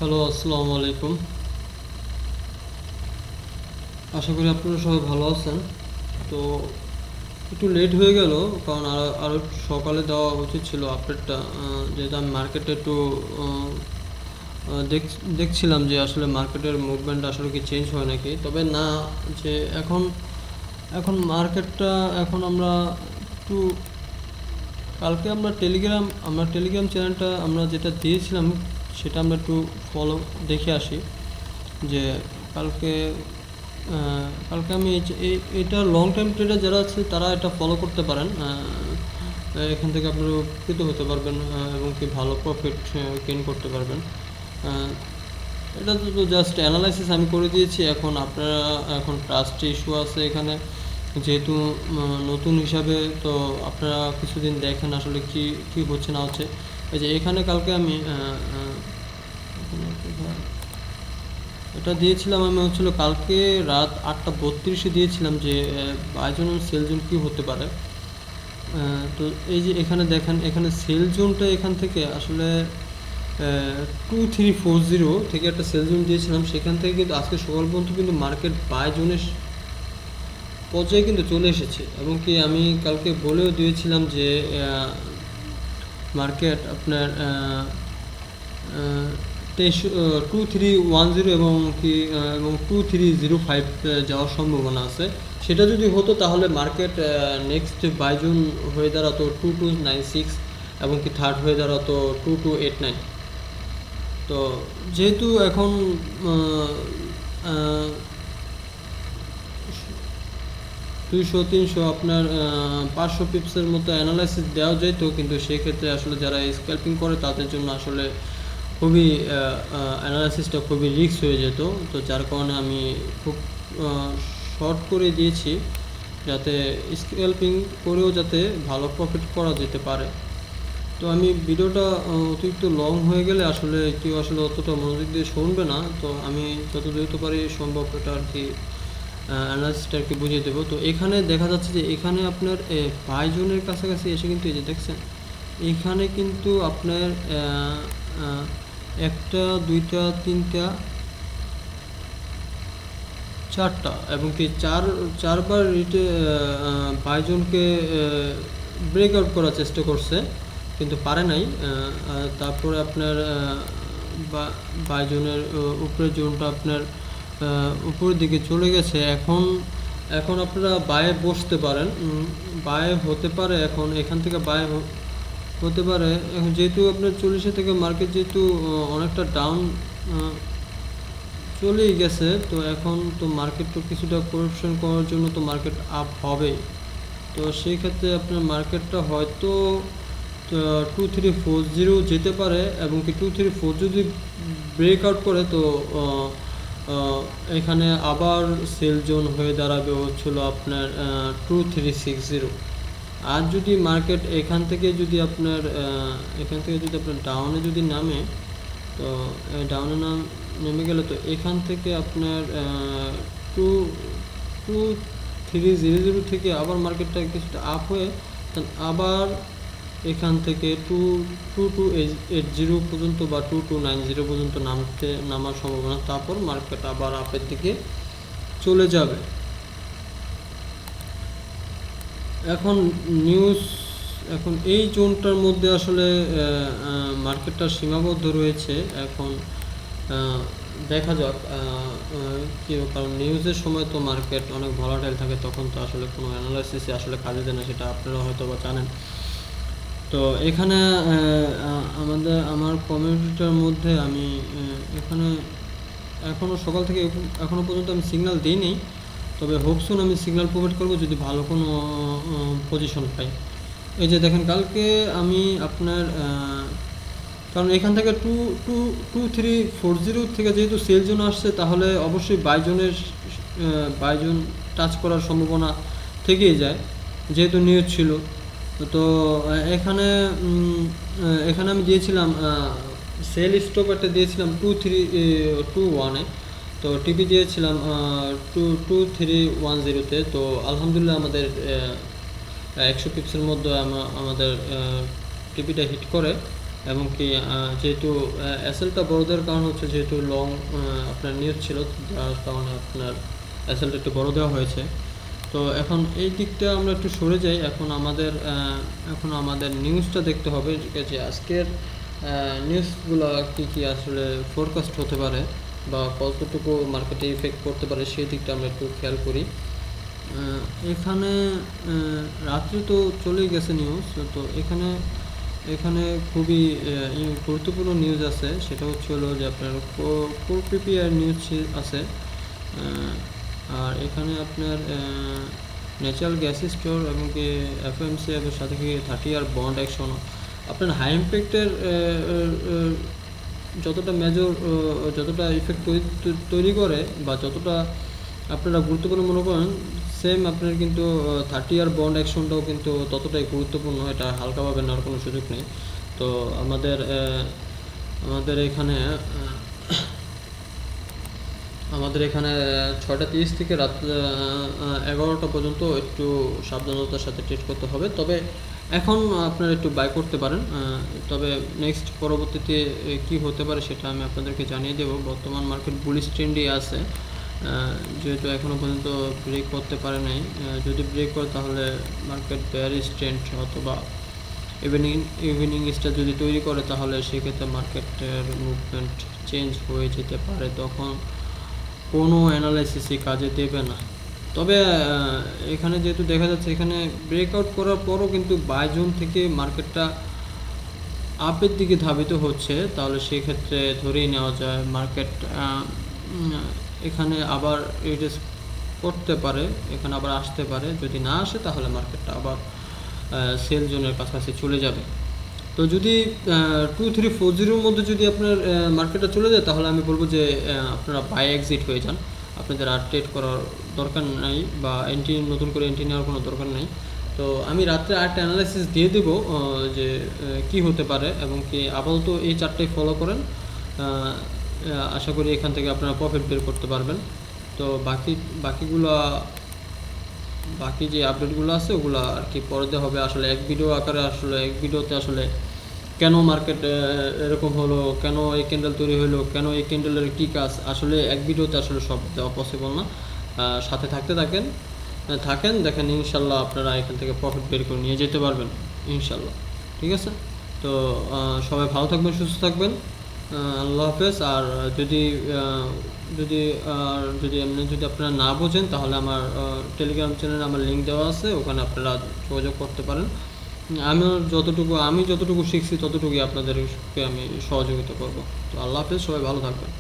Hello, আসসালামু আলাইকুম। আশা করি আপনারা সবাই ভালো আছেন। তো একটু লেট হয়ে গেল, কারণ আরও একটু সকালে দেওয়া উচিত ছিল আপডেটটা। যেহেতু আমি মার্কেটে একটু আহ, আহ, দেখছিলাম যে আসলে মার্কেটের মুভমেন্ট আসলে কি চেঞ্জ হয় নাকি, তবে না। যে এখন এখন মার্কেটটা এখন আমরা একটু কালকে আমরা টেলিগ্রাম চ্যানেলটা আমরা যেটা দিয়েছিলাম সেটা আমরা একটু ফলো দেখে আসি। যে কালকে কালকে আমি এটা লং টাইম ট্রেডার যারা আছে তারা এটা ফলো করতে পারেন। এখান থেকে আপনারা উপকৃত হতে পারবেন, এবং কি ভালো প্রফিট গেইন করতে পারবেন। আহ, এটা তো জাস্ট অ্যানালাইসিস আমি করে দিয়েছি। এখন আপনারা এখন ট্রাস্ট ইস্যু আছে এখানে, যেহেতু নতুন হিসাবে, তো আপনারা কিছুদিন দেখেন আসলে কি কি হচ্ছে না হচ্ছে। এই যে এখানে কালকে আমি এটা দিয়েছিলাম, আমি হচ্ছিল কালকে রাত 8:32-এ দিয়েছিলাম যে বাইজন সেল জোন কী হতে পারে। তো এই যে এখানে দেখেন, এখানে সেল জোনটা এখান থেকে আসলে 2340 থেকে একটা সেল জোন দিয়েছিলাম, সেখান থেকে কিন্তু আজকে সকাল পর্যন্ত কিন্তু মার্কেট বাই জোনের পর্যায়ে কিন্তু চলে এসেছে। এবং কি আমি কালকে বলেও দিয়েছিলাম যে মার্কেট আপনার 2310 এবং 2305 যাওয়ার সম্ভাবনা আছে। সেটা যদি হতো তাহলে মার্কেট নেক্সট বাইজুন হয়ে দাঁড়াতো 2296, এবং কি থার্ড হয়ে দাঁড়াতো 2289। তো যেহেতু এখন আহ, আহ, 200 300 আপনার 500 পিপসের মতো অ্যানালাইসিস দেওয়া যেত, কিন্তু সেক্ষেত্রে আসলে যারা স্ক্যাল্পিং করে তাদের জন্য আসলে খুবই অ্যানালাইসিসটা খুবই রিস্ক হয়ে যেত। তো যার কারণে আমি খুব শর্ট করে দিয়েছি, যাতে স্ক্যাল্পিং করেও যাতে ভালো প্রফিট করা যেতে পারে। তো আমি ভিডিওটা অতিরিক্ত লং হয়ে গেলে আসলে কেউ আসলে অতটা মনোযোগ দিয়ে শুনবে না। তো আমি যত দ্রুত পারি সম্ভব এটা আর কি অ্যানালাইসিসটা আর কি বুঝিয়ে দেবো। তো এখানে দেখা যাচ্ছে যে এখানে আপনার 22 জনের কাছাকাছি এসে কিন্তু এই যে দেখছেন, এখানে কিন্তু আপনার একটা দুইটা তিনটা চারটা, এবং কি চারবার বাইজনকে ব্রেকআউট করার চেষ্টা করছে, কিন্তু পারে নাই। তারপরে আপনার বাইজনের উপরের জোনটা আপনার উপরের দিকে চলে গেছে। এখন এখন আপনারা বায়ে বসতে পারেন, বায়ে হতে পারে। এখন এখান থেকে বায়ে হতে পারে। এখন যেহেতু আপনার 40 থেকে মার্কেট যেহেতু অনেকটা ডাউন চলেই গেছে, তো এখন তো মার্কেট তো কিছুটা করেকশন করার জন্য তো মার্কেট আপ হবেই। তো সেই ক্ষেত্রে আপনার মার্কেটটা হয়তো 2340 যেতে পারে, এবং কি 2340 যদি ব্রেকআউট করে তো এখানে আবার সেল জোন হয়ে দাঁড়াবে হচ্ছিল আপনার 2360। আর যদি মার্কেট এখান থেকে যদি আপনার ডাউনে যদি নামে, তো ডাউনে নেমে গেলে তো এখান থেকে আপনার টু টু 300 থেকে আবার মার্কেটটা কিছুটা আপ হয়ে আবার এখান থেকে 2280 পর্যন্ত বা 2290 পর্যন্ত নামার সম্ভাবনা। তারপর মার্কেট আবার আপের দিকে চলে যাবে। এখন নিউজ এখন এই জোনটার মধ্যে আসলে মার্কেটটা সীমাবদ্ধ রয়েছে। এখন দেখা যাক কি, কারণ নিউজের সময় তো মার্কেট অনেক ভলাটাইল থাকে, তখন তো আসলে কোনো অ্যানালাইসিসে আসলে কাজে দেয় না, সেটা আপনারা হয়তো বা জানেন। তো এখানে আমার কমিউনিটিটার মধ্যে আমি এখানে সকাল থেকে এখনও পর্যন্ত আমি সিগন্যাল দিইনি, তবে হোপসুন আমি সিগন্যাল প্রোভাইড করবো যদি ভালো কোনো পজিশন পাই। এই যে দেখেন, কালকে আমি আপনার কারণ এখান থেকে 2340 থেকে যেহেতু সেল জোন আসছে, তাহলে অবশ্যই বাইজন টাচ করার সম্ভাবনা থেকেই যায়, যেহেতু নিউজ ছিল। তো এখানে আমি দিয়েছিলাম সেল স্টপ একটা দিয়েছিলাম 2321-এ। তো টিপি দিয়েছিলাম 2310-তে। তো আলহামদুলিল্লাহ আমাদের 100 পিপসের মধ্যে আমাদের টিপিটা হিট করে। এবং কি যেহেতু এসএলটা বড় দেওয়ার কারণ হচ্ছে যেহেতু লং আপনার নিউজ ছিল, যার কারণে আপনার এসএলটা একটু বড় দেওয়া হয়েছে। তো এখন এই দিকটা আমরা একটু সরে যাই। এখন আমাদের নিউজটা দেখতে হবে, ঠিক আছে, আজকের নিউজগুলো কী কী আসলে ফোরকাস্ট হতে পারে বা কতটুকু মার্কেটে ইফেক্ট করতে পারে সেই দিকটা আমরা একটু খেয়াল করি। এখানে রাত্রে তো চলেই গেছে নিউজ, তো এখানে এখানে খুবই গুরুত্বপূর্ণ নিউজ আছে। সেটা হচ্ছে হলো যে আপনার কোর পিপিআর নিউজ আছে। আর এখানে আপনার ন্যাচারাল গ্যাস স্টোর এবং কি এফএমসি এর সাথে কি 30 ইয়ার বন্ড অ্যাকশন আপনার হাই ইম্প্যাক্টের যতটা মেজর যতটা ইফেক্ট তৈরি করে বা যতটা আপনারা গুরুত্বপূর্ণ মনে করেন, সেম আপনার কিন্তু 30 ইয়ার বন্ড অ্যাকশনটাও কিন্তু ততটাই গুরুত্বপূর্ণ। এটা হালকাভাবে নেওয়ার কোনো সুযোগ নেই। তো আমাদের এখানে আমাদের এখানে 6টা 30 থেকে রাত 11টা পর্যন্ত একটু সাবধানতার সাথে ট্রেড করতে হবে। তবে এখন আপনারা একটু বাই করতে পারেন। তবে নেক্সট পরবর্তীতে কি হতে পারে সেটা আমি আপনাদেরকে জানিয়ে দেব। বর্তমান মার্কেট বুলিশ ট্রেন্ডই আছে, যেহেতু এখনও পর্যন্ত ব্রেক করতে পারে নাই। যদি ব্রেক করে তাহলে মার্কেট বেয়ারিশ ট্রেন্ড অথবা ইভিনিং স্টার যদি তৈরি করে তাহলে সেক্ষেত্রে মার্কেটের মুভমেন্ট চেঞ্জ হয়ে যেতে পারে, তখন কোনো অ্যানালাইসিসই কাজে দেবে না। তবে এখানে যেহেতু দেখা যাচ্ছে এখানে ব্রেকআউট করার পরও কিন্তু বাই জোন থেকে মার্কেটটা আপের দিকে ধাবিত হচ্ছে, তাহলে সেক্ষেত্রে ধরেই নেওয়া যায় মার্কেট এখানে আবার রিটেস্ট করতে পারে, এখানে আবার আসতে পারে। যদি না আসে তাহলে মার্কেটটা আবার সেল জোনের কাছাকাছি চলে যাবে। তো যদি 2340-র মধ্যে যদি আপনার মার্কেটটা চলে যায় তাহলে আমি বলবো যে আপনারা বাই এক্সিট হয়ে যান। আপনাদের আর ট্রেড করার দরকার নাই বা নতুন করে এন্ট্রি নেওয়ার কোনো দরকার নেই। তো আমি রাত্রে আরেকটা অ্যানালাইসিস দিয়ে দেবো যে কি হতে পারে এবং কি আপাতত এই চারটাই ফলো করেন। আশা করি এখান থেকে আপনারা প্রফিট বের করতে পারবেন। তো বাকি যে আপডেটগুলো আছে ওগুলো আর কি পরে দেওয়া হবে। আসলে এক ভিডিওতে আসলে কেন মার্কেট এরকম হলো, কেন এই ক্যান্ডেল তৈরি হলো, কেন এই ক্যান্ডেলের কী কাজ, আসলে এক ভিডিওতে আসলে সব দেওয়া পসিবল না। সাথে থাকেন দেখেন, ইনশাল্লাহ আপনারা এখান থেকে প্রফিট বের করে নিয়ে যেতে পারবেন ইনশাল্লাহ। ঠিক আছে, তো সবাই ভালো থাকবেন, সুস্থ থাকবেন। আল্লাহ হাফেজ। আর যদি আপনারা না বোঝেন তাহলে আমার টেলিগ্রাম চ্যানেলে আমার লিঙ্ক দেওয়া আছে, ওখানে আপনারা যোগাযোগ করতে পারেন। আমি যতটুকু শিখছি ততটুকুই আপনাদেরকে আমি সহযোগিতা করব। তো আল্লাহ হাফেজ, সবাই ভালো থাকবেন।